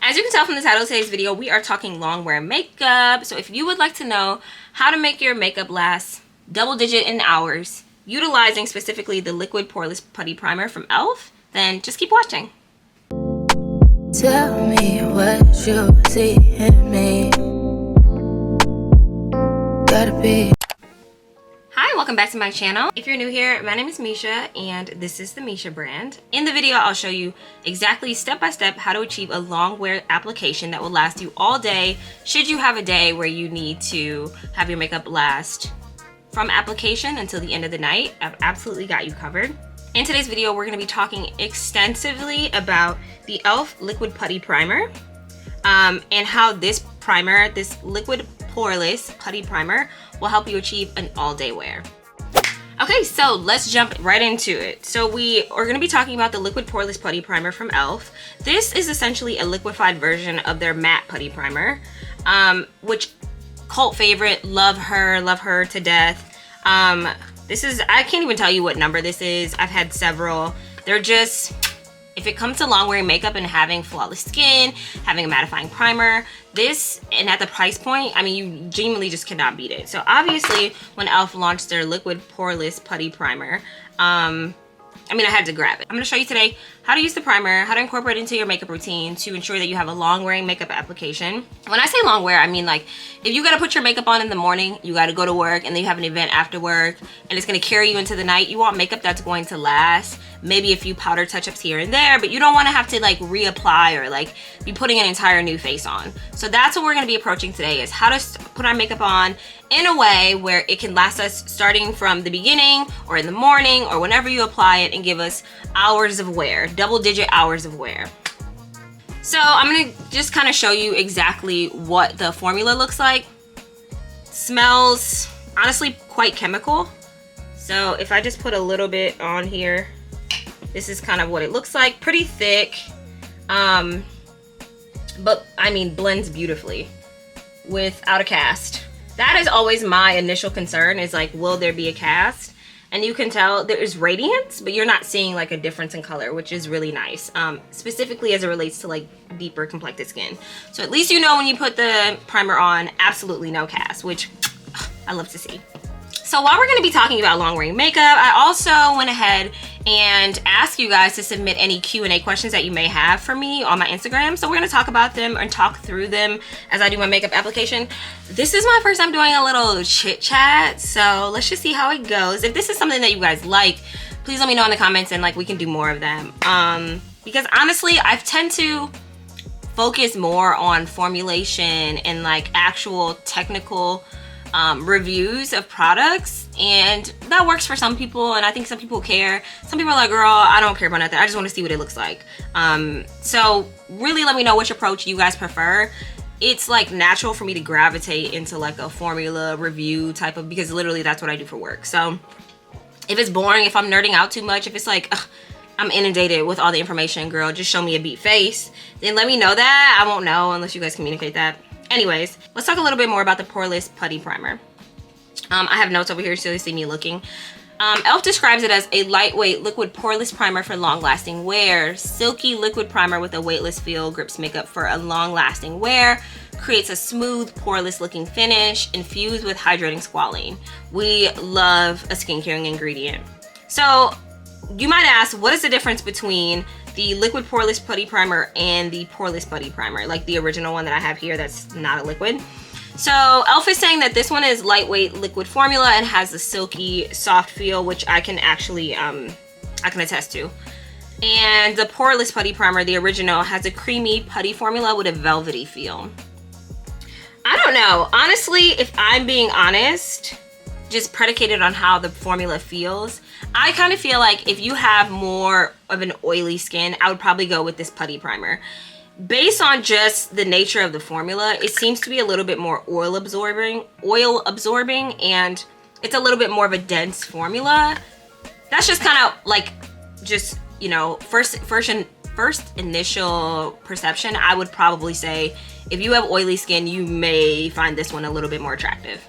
As you can tell from the title of today's video, we are talking long wear makeup. So if you would like to know how to make your makeup last double digit in hours, utilizing specifically the liquid poreless putty primer from e.l.f., then just keep watching. Tell me what you see in me. Gotta be. Hi, welcome back to my channel. If you're new here, my name is Misha and this is the Misha brand. In the video, I'll show you exactly step by step how to achieve a long wear application that will last you all day should you have a day where you need to have your makeup last from application until the end of the night. I've absolutely got you covered. In today's video, we're going to be talking extensively about the e.l.f. Liquid Putty Primer and how this primer, this liquid poreless putty primer, will help you achieve an all-day wear. Okay, so let's jump right into it. So we are going to be talking about the liquid poreless putty primer from e.l.f. This is essentially a liquefied version of their matte putty primer, which cult favorite, love her to death. This is, I can't even tell you what number this is. I've had several. They're just, if it comes to long wearing makeup and having flawless skin, having a mattifying primer, this, and at the price point, I mean, you genuinely just cannot beat it. So obviously, when e.l.f. launched their liquid poreless putty primer, I had to grab it. I'm gonna show you today how to use the primer, how to incorporate it into your makeup routine to ensure that you have a long wearing makeup application. When I say long wear, I mean like if you gotta put your makeup on in the morning, you gotta go to work, and then you have an event after work, and it's gonna carry you into the night, you want makeup that's going to last, maybe a few powder touch-ups here and there, but you don't wanna have to like reapply or like be putting an entire new face on. So that's what we're gonna be approaching today, is how to put our makeup on in a way where it can last us starting from the beginning or in the morning or whenever you apply it, and give us hours of wear, double-digit hours of wear. So I'm gonna just kind of show you exactly what the formula looks like. Smells honestly quite chemical. So if I just put a little bit on here, this is kind of what it looks like. Pretty thick, but I mean blends beautifully without a cast. That is always my initial concern, is like, will there be a cast? And you can tell there is radiance, but you're not seeing like a difference in color, which is really nice, specifically as it relates to like deeper complected skin. So at least you know when you put the primer on, absolutely no cast, which I love to see. So while we're going to be talking about long wearing makeup, I also went ahead and asked you guys to submit any Q&A questions that you may have for me on my Instagram. So we're going to talk about them and talk through them as I do my makeup application. This is my first time doing a little chit chat, so let's just see how it goes. If this is something that you guys like, please let me know in the comments, and like we can do more of them. Because honestly, I tend to focus more on formulation and like actual technical reviews of products, and that works for some people, and I think some people care. Some people are like, girl, I don't care about nothing, I just want to see what it looks like. So really let me know which approach you guys prefer. It's like natural for me to gravitate into like a formula review type of, because literally that's what I do for work. So if it's boring, if I'm nerding out too much, if it's like I'm inundated with all the information, girl, just show me a beat face, then let me know that. I won't know unless you guys communicate that. Anyways, let's talk a little bit more about the Poreless Putty Primer. I have notes over here so you see me looking. e.l.f. describes it as a lightweight liquid poreless primer for long-lasting wear. Silky liquid primer with a weightless feel grips makeup for a long-lasting wear. Creates a smooth, poreless looking finish infused with hydrating squalene. We love a skincare ingredient. So you might ask, what is the difference between the liquid poreless putty primer and the poreless putty primer, like the original one that I have here that's not a liquid? So e.l.f. is saying that this one is lightweight liquid formula and has a silky soft feel, which I can actually I can attest to. And the poreless putty primer, the original, has a creamy putty formula with a velvety feel. I don't know, honestly, if I'm being honest, just predicated on how the formula feels, I kind of feel like if you have more of an oily skin, I would probably go with this putty primer. Based on just the nature of the formula, it seems to be a little bit more oil absorbing, and it's a little bit more of a dense formula. That's just kind of like, just, you know, first initial perception. I would probably say if you have oily skin, you may find this one a little bit more attractive.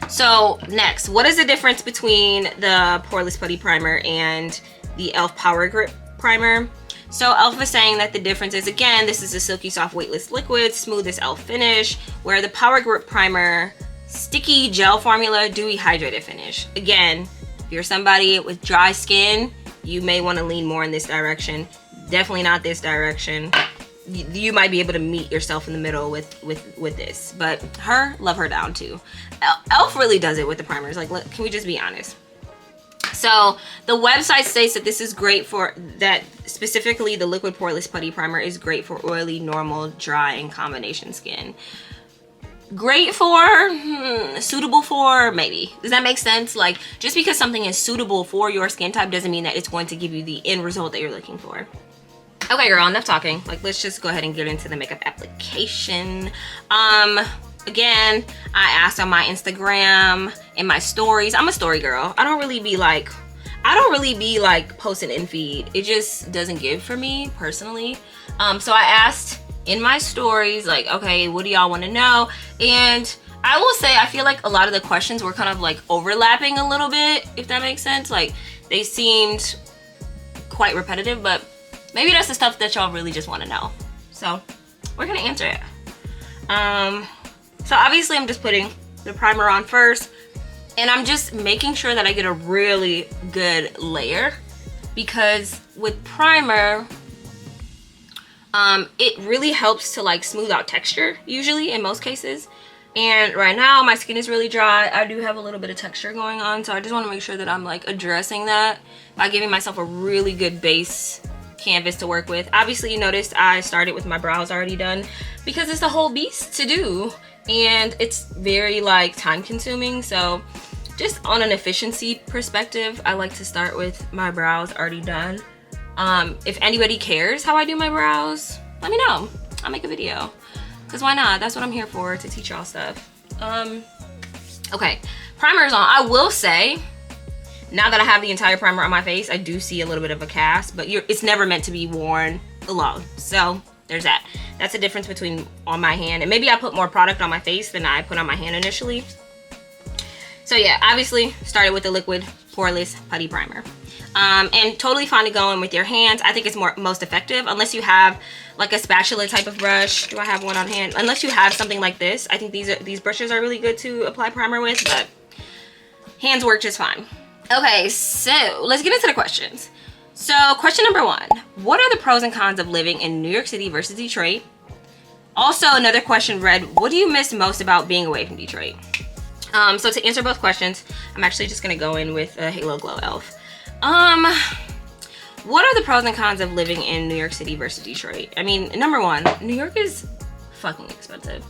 So next, what is the difference between the Poreless Putty Primer and the e.l.f. Power Grip Primer? So e.l.f. is saying that the difference is, again, this is a silky soft weightless liquid, smoothest e.l.f. finish, where the Power Grip Primer, sticky gel formula, dewy hydrated finish. Again, if you're somebody with dry skin, you may want to lean more in this direction. Definitely not this direction. You might be able to meet yourself in the middle with this, but love her down too. e.l.f. really does it with the primers. Like, look, can we just be honest? So the website states that this is great for that, specifically the liquid poreless putty primer is great for oily, normal, dry, and combination skin. Great for, suitable for, maybe. Does that make sense? Like, just because something is suitable for your skin type doesn't mean that it's going to give you the end result that you're looking for. Okay, girl, enough talking. Like, let's just go ahead and get into the makeup application. Again, I asked on my Instagram, in my stories. I'm a story girl. I don't really be like posting in feed. It just doesn't give for me personally. So I asked in my stories, like, okay, what do y'all want to know? And I will say, I feel like a lot of the questions were kind of like overlapping a little bit, if that makes sense. Like, they seemed quite repetitive, but maybe that's the stuff that y'all really just want to know. So we're gonna answer it. So obviously I'm just putting the primer on first, and I'm just making sure that I get a really good layer, because with primer, it really helps to like smooth out texture, usually in most cases. And right now my skin is really dry. I do have a little bit of texture going on, so I just want to make sure that I'm like addressing that by giving myself a really good base canvas to work with. Obviously you noticed I started with my brows already done, because it's a whole beast to do and it's very like time consuming. So just on an efficiency perspective, I like to start with my brows already done. If anybody cares how I do my brows, let me know. I'll make a video, because why not? That's what I'm here for, to teach y'all stuff. Okay, primer is on. I will say, now that I have the entire primer on my face, I do see a little bit of a cast, but it's never meant to be worn alone. So there's that. That's the difference between on my hand, and maybe I put more product on my face than I put on my hand initially. So yeah, obviously started with the liquid poreless putty primer. And totally fine to go in with your hands. I think it's most effective, unless you have like a spatula type of brush. Do I have one on hand? Unless you have something like this. I think these brushes are really good to apply primer with, but hands work just fine. Okay, so let's get into the questions. So question number 1, what are the pros and cons of living in New York City versus Detroit? Also, another question read, what do you miss most about being away from Detroit? So to answer both questions, I'm actually just gonna go in with a Halo Glow e.l.f. What are the pros and cons of living in New York City versus Detroit? I mean, number 1, New York is fucking expensive.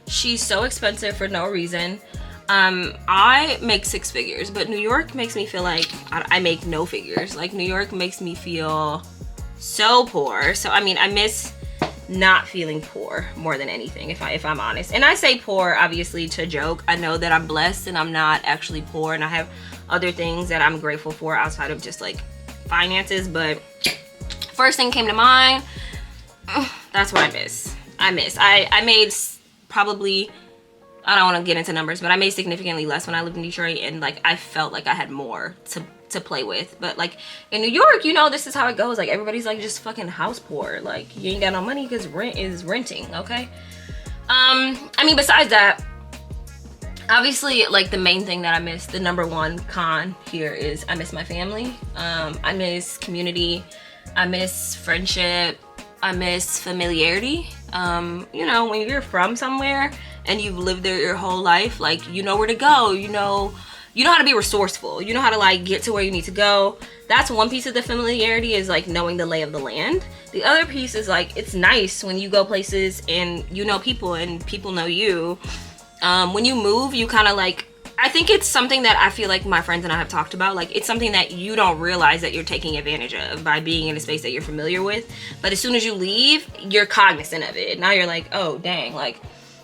She's so expensive for no reason. I make 6 figures, but New York makes me feel like I make no figures. Like, New York makes me feel so poor. So I mean, I miss not feeling poor more than anything, if I'm honest. And I say poor obviously to joke. I know that I'm blessed and I'm not actually poor, and I have other things that I'm grateful for outside of just like finances, but first thing came to mind, that's what I miss. I made probably, I don't want to get into numbers, but I made significantly less when I lived in Detroit, and like I felt like I had more to play with. But like in New York, you know, this is how it goes. Like, everybody's like just fucking house poor. Like, you ain't got no money because rent is renting, okay? I mean, besides that, obviously, like, the main thing that I miss, the number 1 con here, is I miss my family. I miss community. I miss friendship. I miss familiarity. You know, when you're from somewhere and you've lived there your whole life, like, you know where to go, you know how to be resourceful, you know how to like get to where you need to go. That's one piece of the familiarity, is like knowing the lay of the land. The other piece is like, it's nice when you go places and you know people and people know you. When you move, you kind of like, I think it's something that I feel like my friends and I have talked about. Like, it's something that you don't realize that you're taking advantage of by being in a space that you're familiar with. But as soon as you leave, you're cognizant of it. Now you're like, oh, dang, like,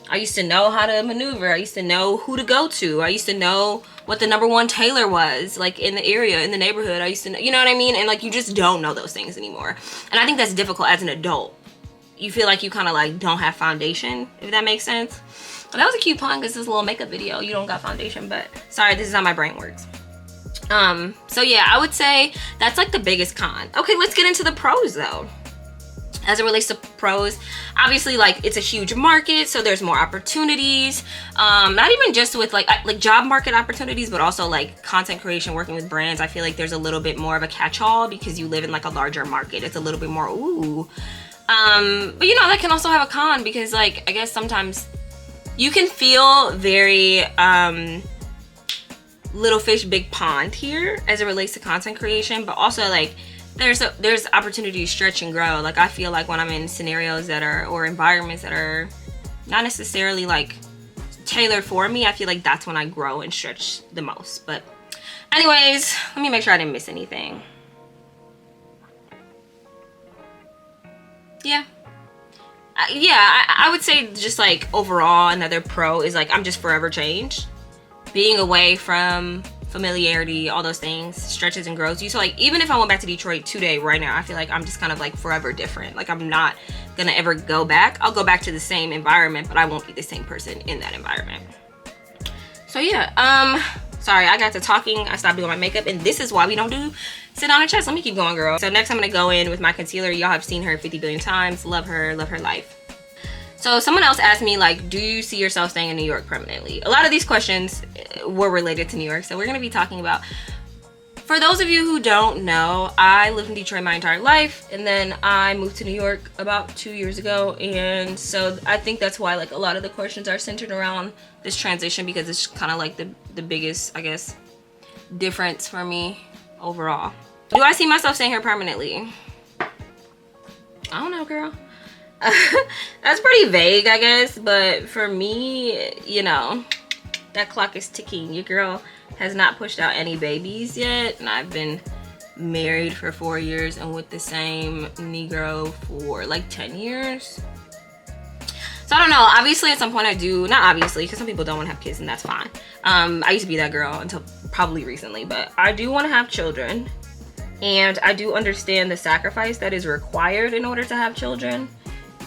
I used to know how to maneuver. I used to know who to go to. I used to know what the number 1 tailor was, like, in the area, in the neighborhood. I used to know, you know what I mean? And like, you just don't know those things anymore. And I think that's difficult as an adult. You feel like you kind of like don't have foundation, if that makes sense. Well, that was a cute pun, because this is a little makeup video. You don't got foundation, but sorry, this is how my brain works. So yeah, I would say that's like the biggest con. Okay, let's get into the pros though. As it relates to pros, obviously, like, it's a huge market, so there's more opportunities. Not even just with like job market opportunities, but also like content creation, working with brands. I feel like there's a little bit more of a catch-all because you live in like a larger market. It's a little bit more ooh. But you know, that can also have a con because, like, I guess sometimes you can feel very little fish big pond here as it relates to content creation, but also like there's opportunity to stretch and grow. Like, I feel like when I'm in scenarios that are, or environments that are not necessarily like tailored for me, I feel like that's when I grow and stretch the most. But anyways, let me make sure I didn't miss anything. Yeah, I would say just like overall another pro is like I'm just forever changed. Being away from familiarity, all those things stretches and grows you. So like even if I went back to Detroit today right now, I feel like I'm just kind of like forever different. Like I'm not gonna ever go back. I'll go back to the same environment, but I won't be the same person in that environment. So yeah, sorry, I got to talking, I stopped doing my makeup, and this is why we don't do sit on a chest. Let me keep going, girl. So next I'm gonna go in with my concealer. Y'all have seen her 50 billion times. Love her life. So someone else asked me, like, do you see yourself staying in New York permanently? A lot of these questions were related to New York, so we're gonna be talking about, for those of you who don't know, I lived in Detroit my entire life, and then I moved to New York about 2 years ago, and so I think that's why like a lot of the questions are centered around this transition, because it's kind of like the biggest, I guess, difference for me overall. Do I see myself staying here permanently? I don't know, girl. That's pretty vague, I guess, but for me, you know, that clock is ticking. Your girl has not pushed out any babies yet, and I've been married for 4 years and with the same Negro for like 10 years. So I don't know, obviously at some point I do, not obviously, because some people don't want to have kids, and that's fine. I used to be that girl until probably recently, but I do want to have children, and I do understand the sacrifice that is required in order to have children.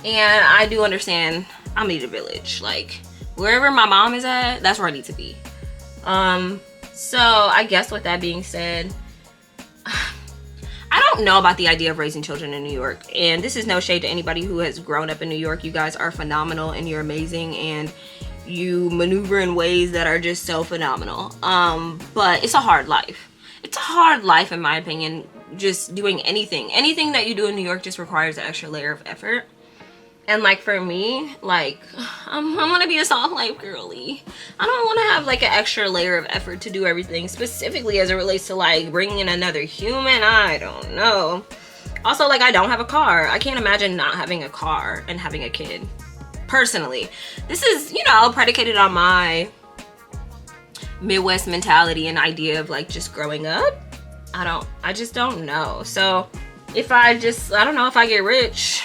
And I do understand I need a village. Like, wherever my mom is at, that's where I need to be. So I guess with that being said, I don't know about the idea of raising children in New York. And this is no shade to anybody who has grown up in New York. You guys are phenomenal and you're amazing, and you maneuver in ways that are just so phenomenal. But it's a hard life. It's a hard life, in my opinion. Just doing anything that you do in New York just requires an extra layer of effort. And like for me, like I'm gonna be a soft life girly. I don't want to have like an extra layer of effort to do everything, specifically as it relates to like bringing in another human. I don't know. Also, like, I don't have a car. I can't imagine not having a car and having a kid. Personally, this is, you know, predicated on my Midwest mentality and idea of like just growing up. I just don't know. So if I don't know, if I get rich,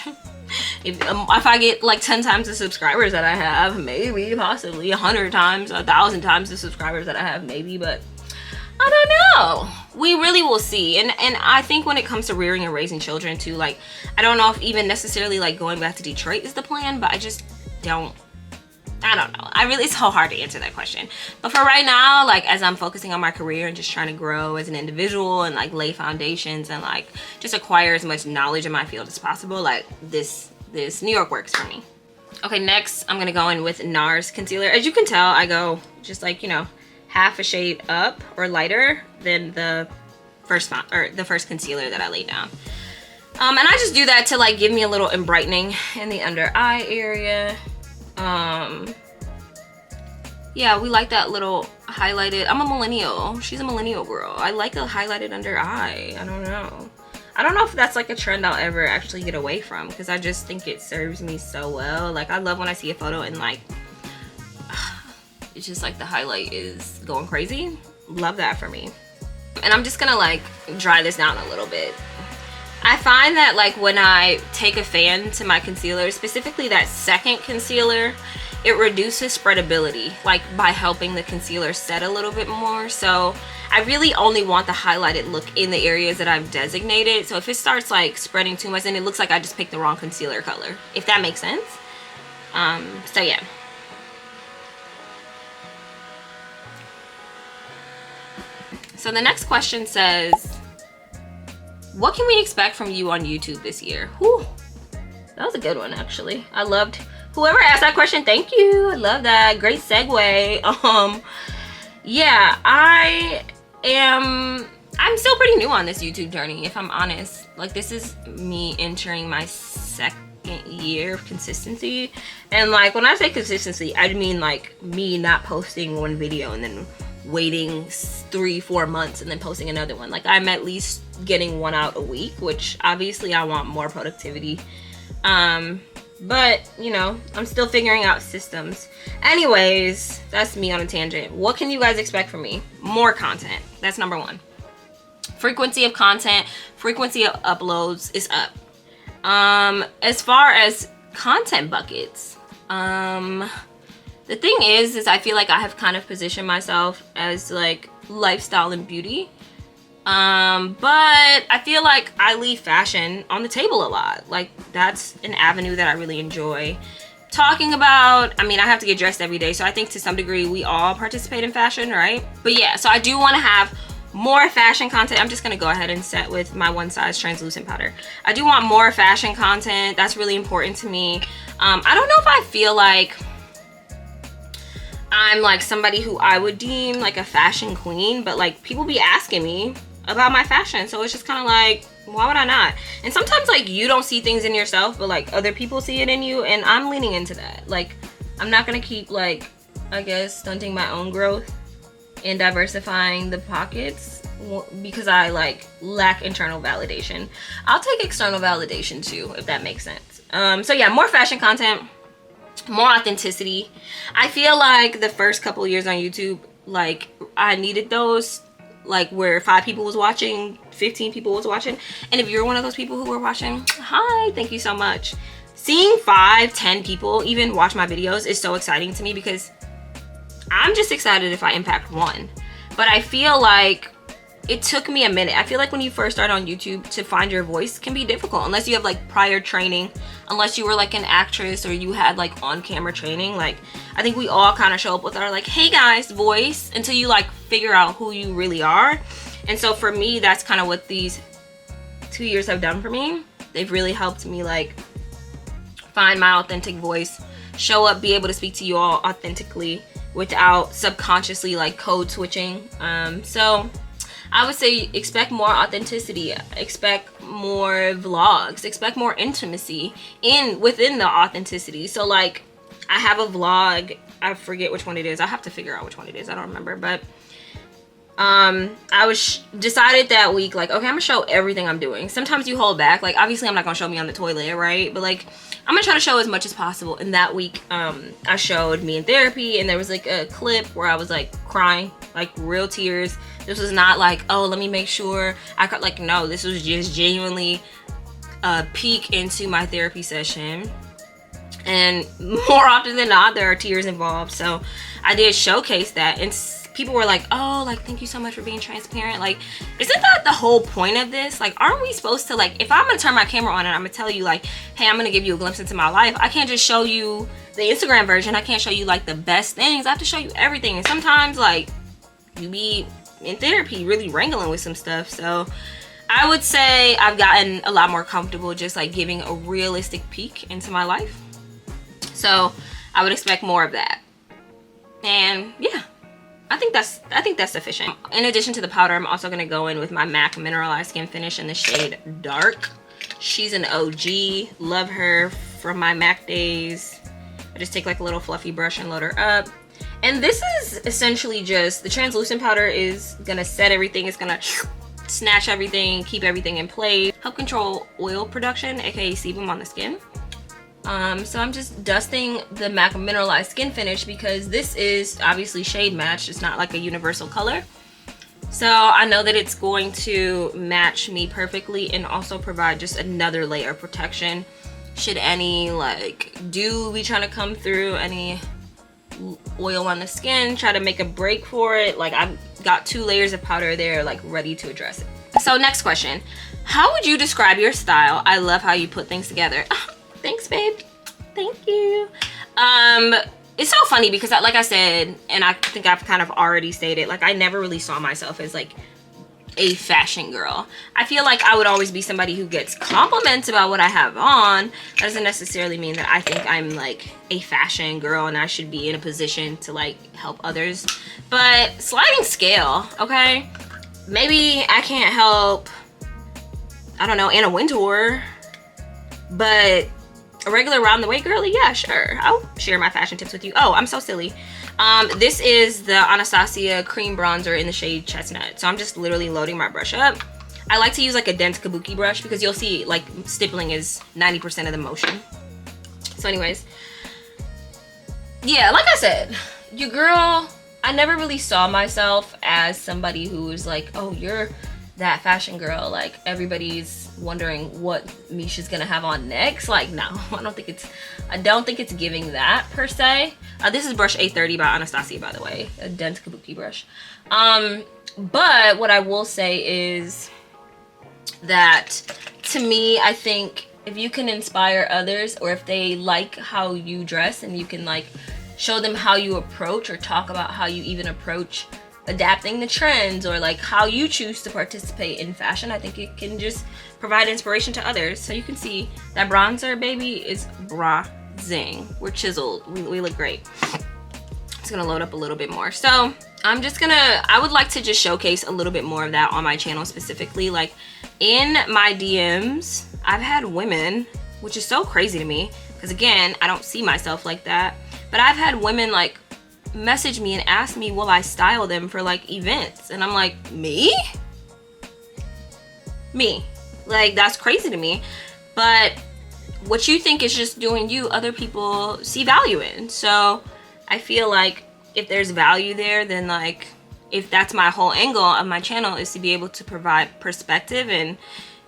if I get like 10 times the subscribers that I have, maybe, possibly 100 times, 1,000 times the subscribers that I have, maybe, but I don't know. We really will see. And I think when it comes to rearing and raising children too, like, I don't know if even necessarily like going back to Detroit is the plan, but I don't know. It's so hard to answer that question. But for right now, like, as I'm focusing on my career and just trying to grow as an individual and like lay foundations and like just acquire as much knowledge in my field as possible, like this New York works for me. Okay, next I'm gonna go in with NARS concealer. As you can tell, I go just like, you know, half a shade up or lighter than the first concealer that I laid down. And I just do that to like give me a little brightening in the under eye area. Yeah, we like that little highlighted. I'm a millennial. She's a millennial girl. I like a highlighted under eye. I don't know if that's like a trend I'll ever actually get away from, because I just think it serves me so well. Like, I love when I see a photo and like it's just like the highlight is going crazy. Love that for me. And I'm just gonna like dry this down a little bit. I find that like when I take a fan to my concealer, specifically that second concealer, it reduces spreadability, like by helping the concealer set a little bit more. So I really only want the highlighted look in the areas that I've designated. So if it starts like spreading too much, then it looks like I just picked the wrong concealer color, if that makes sense. So yeah. So the next question says, what can we expect from you on YouTube this year? Whew. That was a good one, actually. I loved whoever asked that question. Thank you. I love that. Great segue. Yeah, I'm still pretty new on this YouTube journey, if I'm honest. Like, this is me entering my second year of consistency. And like, when I say consistency, I mean like me not posting one video and then waiting 3-4 months and then posting another one. Like, I'm at least getting one out a week, which obviously I want more productivity. But you know, I'm still figuring out systems. Anyways, that's me on a tangent. What can you guys expect from me? More content. That's number one. Frequency of content, frequency of uploads is up. As far as content buckets, the thing is I feel like I have kind of positioned myself as like lifestyle and beauty. But I feel like I leave fashion on the table a lot. Like, that's an avenue that I really enjoy talking about. I mean, I have to get dressed every day, so I think to some degree we all participate in fashion, right? But yeah, so I do want to have more fashion content. I'm just gonna go ahead and set with my one size translucent powder. I do want more fashion content. That's really important to me. I don't know if I feel like I'm like somebody who I would deem like a fashion queen, but like people be asking me about my fashion, so it's just kind of like, why would I not? And sometimes like you don't see things in yourself, but like other people see it in you, and I'm leaning into that. Like, I'm not gonna keep like, I guess, stunting my own growth and diversifying the pockets because I like lack internal validation. I'll take external validation too, if that makes sense. So yeah, more fashion content, more authenticity. I feel like the first couple years on YouTube, like I needed those, like where 5 people was watching, 15 people was watching. And if you're one of those people who were watching, hi, thank you so much. Seeing 5, 10 people even watch my videos is so exciting to me, because I'm just excited if I impact one. But I feel like it took me a minute. I feel like when you first start on YouTube, to find your voice can be difficult unless you have like prior training, unless you were like an actress or you had like on-camera training. Like, I think we all kind of show up with our like, hey guys voice, until you like figure out who you really are. And so for me, that's kind of what these 2 years have done for me. They've really helped me like find my authentic voice, show up, be able to speak to you all authentically without subconsciously like code switching. So I would say expect more authenticity, expect more vlogs, expect more intimacy within the authenticity. So like, I have a vlog, I forget which one it is. I have to figure out which one it is. I don't remember, but I was decided that week, like, okay, I'm gonna show everything I'm doing. Sometimes you hold back. Like, obviously I'm not gonna show me on the toilet, right? But like, I'm gonna try to show as much as possible. And that week, I showed me in therapy, and there was like a clip where I was like crying, like real tears. This was not like, oh, let me make sure I could, like, no, this was just genuinely a peek into my therapy session. And more often than not, there are tears involved. So I did showcase that, and people were like, oh, like, thank you so much for being transparent. Like, isn't that the whole point of this? Like, aren't we supposed to, like, if I'm gonna turn my camera on and I'm gonna tell you like, hey, I'm gonna give you a glimpse into my life, I can't just show you the Instagram version. I can't show you like the best things. I have to show you everything. And sometimes like you be in therapy really wrangling with some stuff. So I would say I've gotten a lot more comfortable just like giving a realistic peek into my life. So I would expect more of that. And yeah, I think that's sufficient. In addition to the powder, I'm also gonna go in with my MAC Mineralized Skin Finish in the shade Dark. She's an OG, love her from my MAC days. I just take like a little fluffy brush and load her up. And this is essentially just, the translucent powder is gonna set everything, it's gonna snatch everything, keep everything in place, help control oil production, aka sebum on the skin. So I'm just dusting the MAC Mineralized Skin Finish because this is obviously shade matched. It's not like a universal color. So I know that it's going to match me perfectly and also provide just another layer of protection. Should any like dew be trying to come through, any oil on the skin, try to make a break for it, like I've got 2 layers of powder there, like ready to address it. So next question, how would you describe your style? I love how you put things together. Thanks, babe. Thank you. It's so funny because like I said, and I think I've kind of already stated, like I never really saw myself as like a fashion girl. I feel like I would always be somebody who gets compliments about what I have on. That doesn't necessarily mean that I think I'm like a fashion girl and I should be in a position to like help others. But sliding scale, okay? Maybe I can't help, I don't know, Anna Wintour, but a regular round the way girly, yeah, sure. I'll share my fashion tips with you. Oh, I'm so silly. This is the Anastasia cream bronzer in the shade Chestnut. So I'm just literally loading my brush up. I like to use like a dense kabuki brush because you'll see like stippling is 90% of the motion. So anyways, yeah, like I said, your girl, I never really saw myself as somebody who was like, oh, you're that fashion girl. Like everybody's wondering what Misha's gonna have on next. Like, no, I don't think it's giving that per se. This is brush A30 by Anastasia, by the way, a dense kabuki brush. But what I will say is that to me, I think if you can inspire others, or if they like how you dress and you can like show them how you approach or talk about how you even approach adapting the trends or like how you choose to participate in fashion, I think it can just provide inspiration to others. So you can see that bronzer, baby, is bronzing. We're chiseled. We look great. It's gonna load up a little bit more. So I would like to just showcase a little bit more of that on my channel specifically. Like in my DMs, I've had women, which is so crazy to me because again, I don't see myself like that, but I've had women like message me and ask me will I style them for like events, and I'm like, me like that's crazy to me. But what you think is just doing you, other people see value in. So I feel like if there's value there, then like if that's my whole angle of my channel is to be able to provide perspective and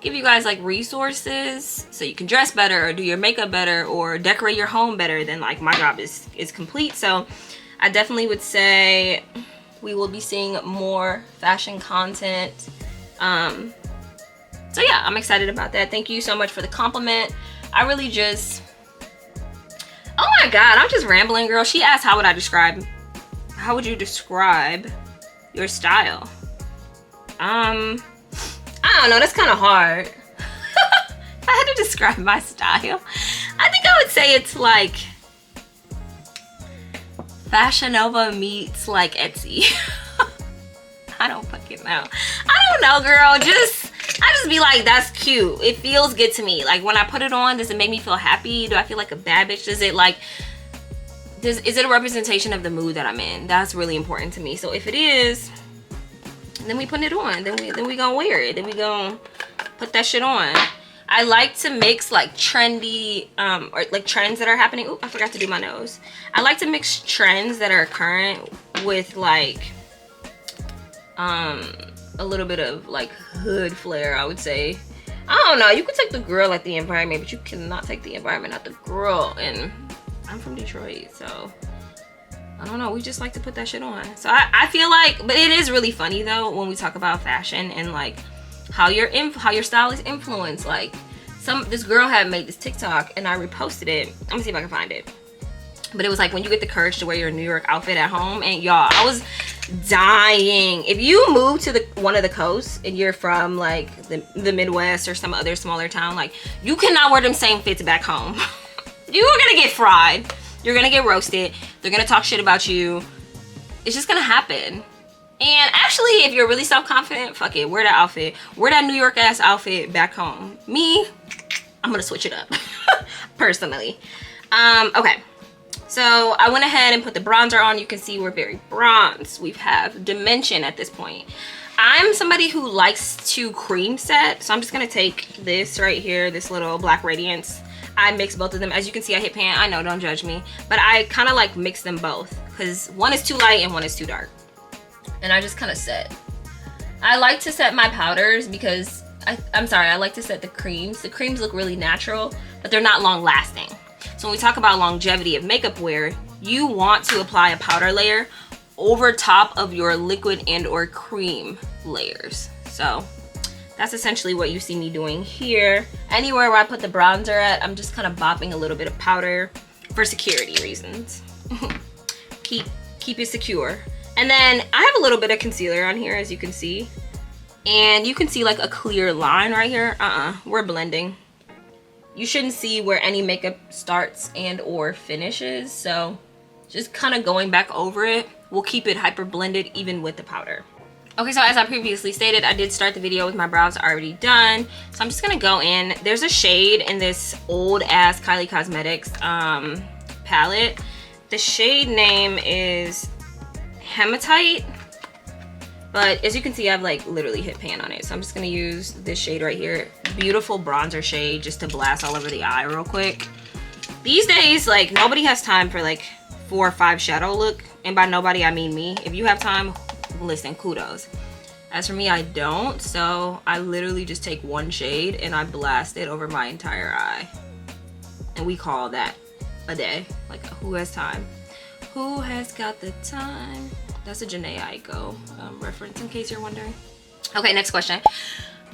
give you guys like resources so you can dress better or do your makeup better or decorate your home better, then like my job is complete. So I definitely would say we will be seeing more fashion content. So yeah, I'm excited about that. Thank you so much for the compliment. I really just, oh my God, I'm just rambling, girl. She asked how would you describe your style? I don't know, that's kind of hard. If I had to describe my style, I think I would say it's like Fashion Nova meets like Etsy. I don't fucking know. I don't know, girl. I just be like, that's cute. It feels good to me. Like when I put it on, does it make me feel happy? Do I feel like a bad bitch? Is it a representation of the mood that I'm in? That's really important to me. So if it is, then we put it on. Then we gonna wear it. Then we gonna put that shit on. I like to mix like trendy or like trends that are happening. Oop, I forgot to do my nose. I like to mix trends that are current with like a little bit of like hood flair, I would say. I don't know, you could take the girl at the environment, but you cannot take the environment at the girl. And I'm from Detroit, so I don't know, we just like to put that shit on. So I feel like, but it is really funny though when we talk about fashion and like how your style is influenced. Like this girl had made this TikTok and I reposted it. I'm gonna see if I can find it. But it was like when you get the courage to wear your New York outfit at home. And y'all, I was dying. If you move to one of the coasts and you're from like the Midwest or some other smaller town, like you cannot wear them same fits back home. You're gonna get fried. You're gonna get roasted. They're gonna talk shit about you. It's just gonna happen. And actually, if you're really self-confident, fuck it, wear that outfit. Wear that New York ass outfit back home. Me, I'm gonna switch it up, personally. Okay, so I went ahead and put the bronzer on. You can see we're very bronze. We have dimension at this point. I'm somebody who likes to cream set, so I'm just gonna take this right here, this little Black Radiance. I mix both of them. As you can see, I hit pan. I know, don't judge me. But I kind of like mix them both because one is too light and one is too dark. And I just kind of set. I like to set my powders because, I like to set the creams. The creams look really natural, but they're not long lasting. So when we talk about longevity of makeup wear, you want to apply a powder layer over top of your liquid and or cream layers. So that's essentially what you see me doing here. Anywhere where I put the bronzer at, I'm just kind of bopping a little bit of powder for security reasons. Keep it secure. And then I have a little bit of concealer on here, as you can see. And you can see like a clear line right here. We're blending. You shouldn't see where any makeup starts and or finishes. So just kind of going back over it will keep it hyper blended even with the powder. Okay, so as I previously stated, I did start the video with my brows already done. So I'm just gonna go in. There's a shade in this old ass Kylie Cosmetics palette. The shade name is Hematite. But as you can see, I've like literally hit pan on it. So I'm just gonna use this shade right here. Beautiful bronzer shade just to blast all over the eye real quick. These days, like nobody has time for like 4 or 5 shadow look. And by nobody, I mean me. If you have time, listen, kudos. As for me, I don't. So I literally just take one shade and I blast it over my entire eye. And we call that a day. Like, who has time? Who has got the time? That's a Janae Aiko reference in case you're wondering. Okay, next question.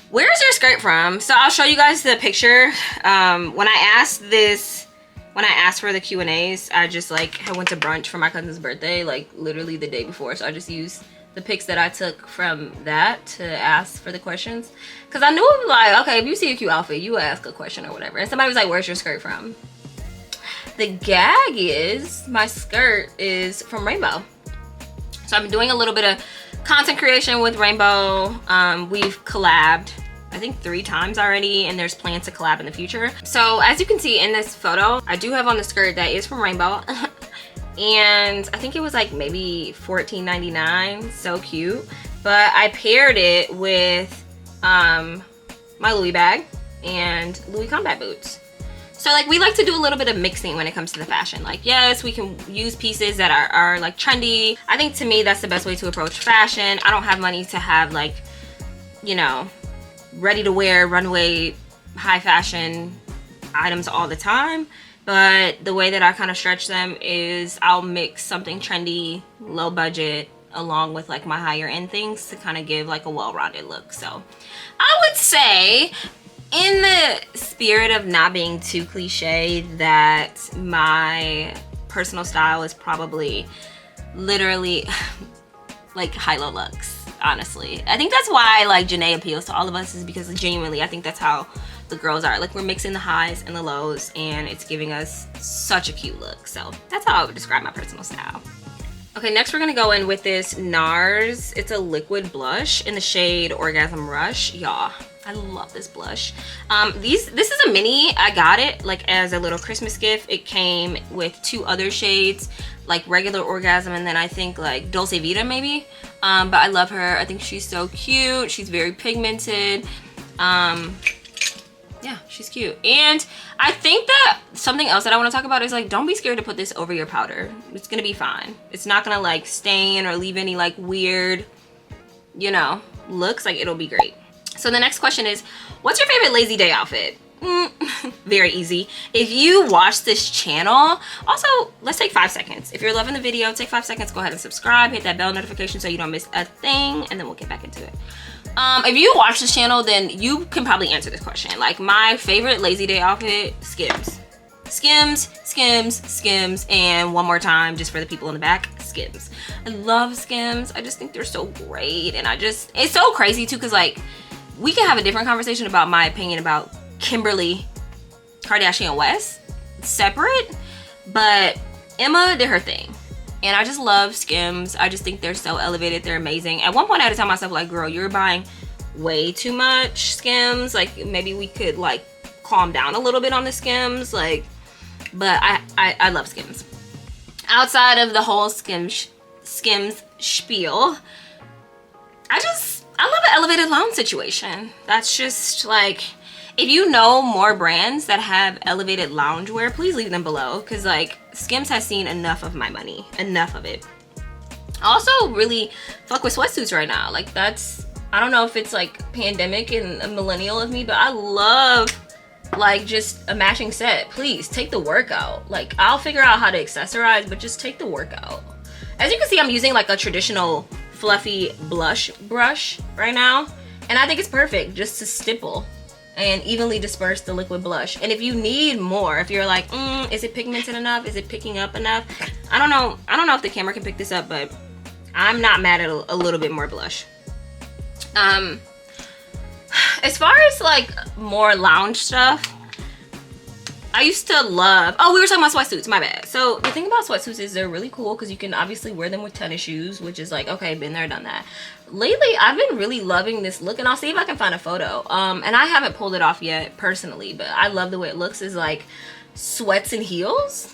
Where is your skirt from? So I'll show you guys the picture. When I asked for the Q&As, I just like I went to brunch for my cousin's birthday, like literally the day before. So I just used the pics that I took from that to ask for the questions. Cause I knew like, okay, if you see a cute outfit, you ask a question or whatever. And somebody was like, where's your skirt from? The gag is my skirt is from Rainbow. So I've been doing a little bit of content creation with Rainbow. We've collabed, I think 3 times already, and there's plans to collab in the future. So as you can see in this photo, I do have on the skirt that is from Rainbow. And I think it was like maybe $14.99, so cute. But I paired it with my Louis bag and Louis combat boots. So like we like to do a little bit of mixing when it comes to the fashion. Like yes, we can use pieces that are like trendy. I think to me that's the best way to approach fashion. I don't have money to have like, you know, ready to wear runway high fashion items all the time. But the way that I kind of stretch them is I'll mix something trendy, low budget, along with like my higher end things to kind of give like a well-rounded look. So I would say, in the spirit of not being too cliche, that my personal style is probably literally like high-low looks, honestly. I think that's why like Janae appeals to all of us, is because genuinely I think that's how the girls are. Like we're mixing the highs and the lows and it's giving us such a cute look. So that's how I would describe my personal style. Okay, next we're gonna go in with this NARS. It's a liquid blush in the shade Orgasm Rush. Y'all, I love this blush. This is a mini. I got it like as a little Christmas gift. It came with 2 other shades, like regular Orgasm and then I think like Dulce Vita maybe. But I love her. I think she's so cute. She's very pigmented. Yeah, she's cute. And I think that something else that I want to talk about is like, don't be scared to put this over your powder. It's gonna be fine. It's not gonna like stain or leave any like weird, you know, looks. Like it'll be great. So the next question is, what's your favorite lazy day outfit? Very easy. If you watch this channel, also let's take 5 seconds. If you're loving the video, take 5 seconds, go ahead and subscribe, hit that bell notification so you don't miss a thing, and then we'll get back into it. If you watch this channel, then you can probably answer this question. Like my favorite lazy day outfit, Skims. Skims, Skims, Skims, and one more time just for the people in the back, Skims. I love Skims. I just think they're so great. And it's so crazy too, because like we can have a different conversation about my opinion about Kimberly Kardashian West, separate, but Emma did her thing. And I just love Skims. I just think they're so elevated. They're amazing. At one point I had to tell myself like, girl, you're buying way too much Skims. Like maybe we could like calm down a little bit on the Skims. Like, but I love Skims. Outside of the whole Skims spiel, I love an elevated lounge situation. That's just like, if you know more brands that have elevated loungewear, please leave them below, because like Skims has seen enough of my money, enough of it. I also really fuck with sweatsuits right now. Like that's, I don't know if it's like pandemic and a millennial of me, but I love like just a matching set. Please take the workout. Like I'll figure out how to accessorize, but just take the workout. As you can see, I'm using like a traditional fluffy blush brush right now, and I think it's perfect just to stipple and evenly disperse the liquid blush. And if you need more, if you're like, is it pigmented enough? Is it picking up enough? I don't know if the camera can pick this up, but I'm not mad at a little bit more blush. As far as like more lounge stuff, I used to love, oh, we were talking about sweatsuits, my bad. So the thing about sweatsuits is they're really cool because you can obviously wear them with tennis shoes, which is like, okay, been there, done that. Lately, I've been really loving this look, and I'll see if I can find a photo. And I haven't pulled it off yet personally, but I love the way it looks. Is like sweats and heels.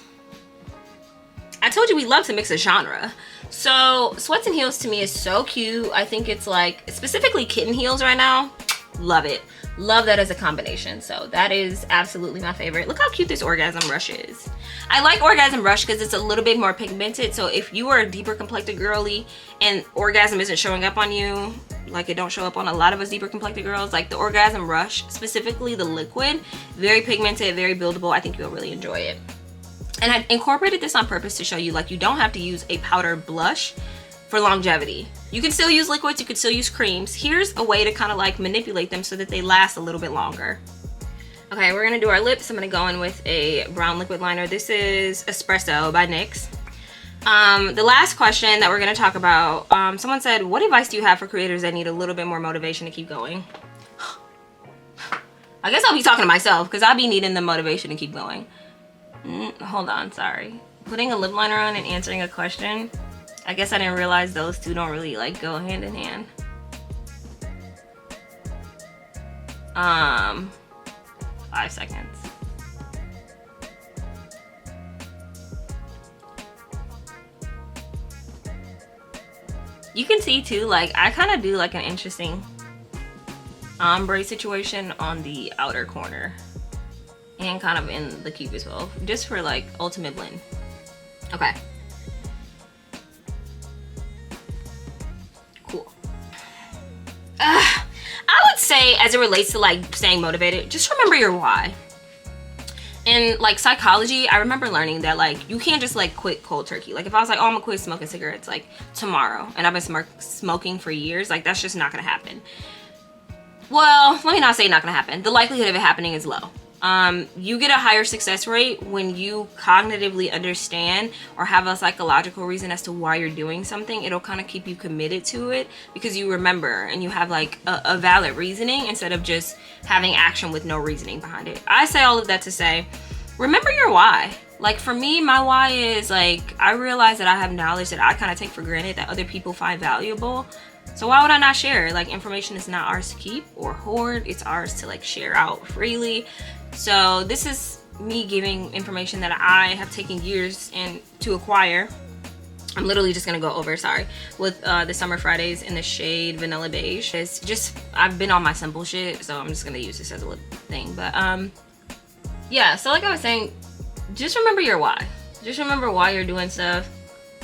I told you we love to mix a genre. So sweats and heels to me is so cute. I think it's like specifically kitten heels right now. Love it. Love that as a combination. So that is absolutely my favorite. Look how cute this Orgasm Rush is. I like Orgasm Rush because it's a little bit more pigmented. So if you are a deeper complected girly and orgasm isn't showing up on you, like it don't show up on a lot of us deeper complected girls, like the Orgasm Rush, specifically the liquid, very pigmented, very buildable. I think you'll really enjoy it. And I incorporated this on purpose to show you like you don't have to use a powder blush for longevity. You can still use liquids, you can still use creams. Here's a way to kind of like manipulate them so that they last a little bit longer. Okay, we're gonna do our lips. I'm gonna go in with a brown liquid liner. This is Espresso by NYX. The last question that we're gonna talk about, someone said, what advice do you have for creators that need a little bit more motivation to keep going? I guess I'll be talking to myself because I'll be needing the motivation to keep going. Hold on, sorry. Putting a lip liner on and answering a question, I guess I didn't realize those two don't really like go hand in hand. 5 seconds. You can see too, like I kind of do like an interesting ombre situation on the outer corner and kind of in the cube as well, just for like ultimate blend. Okay. Cool. I would say as it relates to like staying motivated, just remember your why. In like psychology, I remember learning that like you can't just like quit cold turkey. Like if I was like, oh, I'm gonna quit smoking cigarettes like tomorrow, and I've been smoking for years, like that's just not gonna happen. Well, let me not say not gonna happen. The likelihood of it happening is low. You get a higher success rate when you cognitively understand or have a psychological reason as to why you're doing something. It'll kind of keep you committed to it because you remember and you have like a valid reasoning instead of just having action with no reasoning behind it. I say all of that to say, remember your why. Like for me, my why is like, I realize that I have knowledge that I kind of take for granted that other people find valuable. So why would I not share? Like information is not ours to keep or hoard. It's ours to like share out freely. So this is me giving information that I have taken years to acquire. I'm literally just gonna go over, sorry, with the Summer Fridays in the shade Vanilla Beige. It's just, I've been on my simple shit, so I'm just gonna use this as a lip thing. But yeah, so like I was saying, just remember your why. Just remember why you're doing stuff.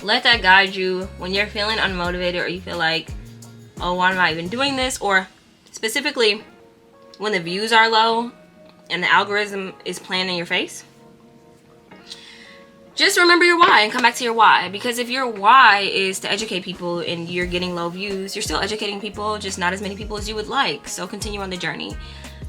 Let that guide you when you're feeling unmotivated or you feel like, oh, why am I even doing this? Or specifically when the views are low and the algorithm is playing in your face. Just remember your why and come back to your why. Because if your why is to educate people and you're getting low views, you're still educating people, just not as many people as you would like. So continue on the journey.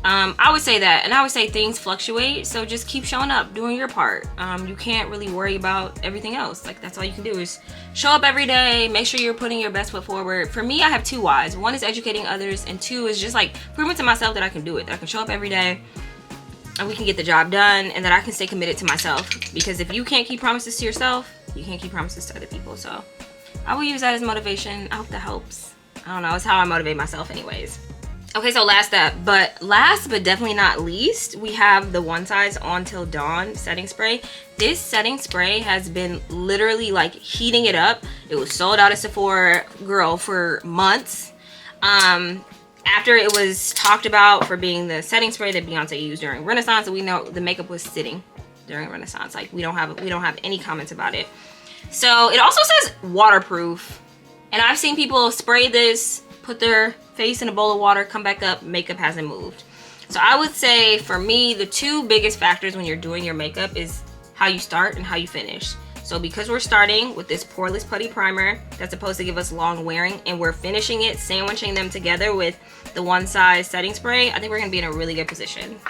I would say that, and I would say things fluctuate, so just keep showing up, doing your part. You can't really worry about everything else. Like that's all you can do is show up every day, make sure you're putting your best foot forward. For me, I have 2 whys. 1 is educating others, and 2 is just like proving to myself that I can do it, that I can show up every day and we can get the job done, and that I can stay committed to myself. Because if you can't keep promises to yourself, you can't keep promises to other people. So I will use that as motivation. I hope that helps. I don't know, it's how I motivate myself anyways. Okay, so last but definitely not least, we have the One Size On Till Dawn setting spray. This setting spray has been literally like heating it up. It was sold out at Sephora, girl, for months. After it was talked about for being the setting spray that Beyonce used during Renaissance, we know the makeup was sitting during Renaissance. Like we don't have any comments about it. So it also says waterproof, and I've seen people spray this, put their face in a bowl of water, come back up, makeup hasn't moved. So I would say for me, the 2 biggest factors when you're doing your makeup is how you start and how you finish. So because we're starting with this Poreless Putty Primer that's supposed to give us long wearing, and we're finishing it, sandwiching them together with the One Size setting spray, I think we're gonna be in a really good position.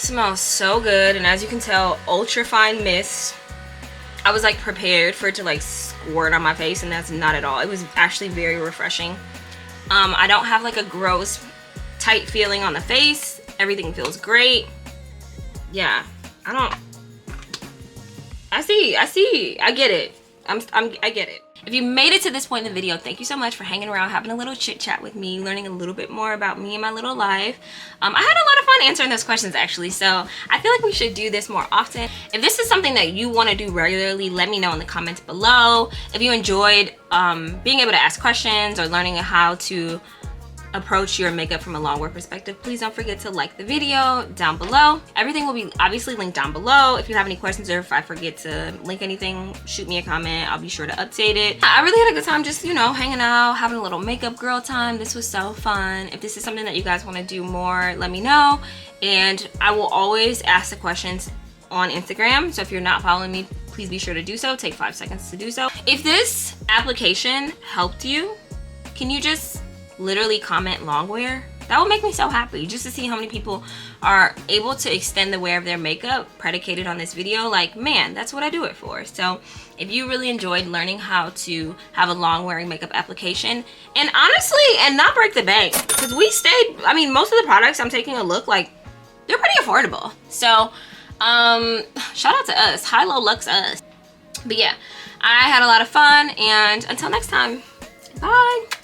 smells so good, and as you can tell, ultra fine mist. I was like prepared for it to like squirt on my face, and that's not at all. It was actually very refreshing. I don't have like a gross tight feeling on the face. Everything feels great. Yeah, I see, I get it. I get it. If you made it to this point in the video, thank you so much for hanging around, having a little chit chat with me, learning a little bit more about me and my little life. I had a lot of fun answering those questions actually, so I feel like we should do this more often. If this is something that you want to do regularly, let me know in the comments below. If you enjoyed being able to ask questions or learning how to approach your makeup from a long wear perspective, please don't forget to like the video down below. Everything will be obviously linked down below. If you have any questions or if I forget to link anything, shoot me a comment. I'll be sure to update it. I really had a good time just, you know, hanging out, having a little makeup girl time. This was so fun. If this is something that you guys want to do more, let me know. And I will always ask the questions on Instagram. So if you're not following me, please be sure to do so. Take 5 seconds to do so. If this application helped you, can you just literally comment long wear? That would make me so happy, just to see how many people are able to extend the wear of their makeup predicated on this video. Like, man, that's what I do it for. So if you really enjoyed learning how to have a long wearing makeup application, and honestly, and not break the bank, because we stayed, I mean, most of the products I'm taking a look, like, they're pretty affordable. So shout out to us, high low lux us. But yeah, I had a lot of fun, and until next time, bye.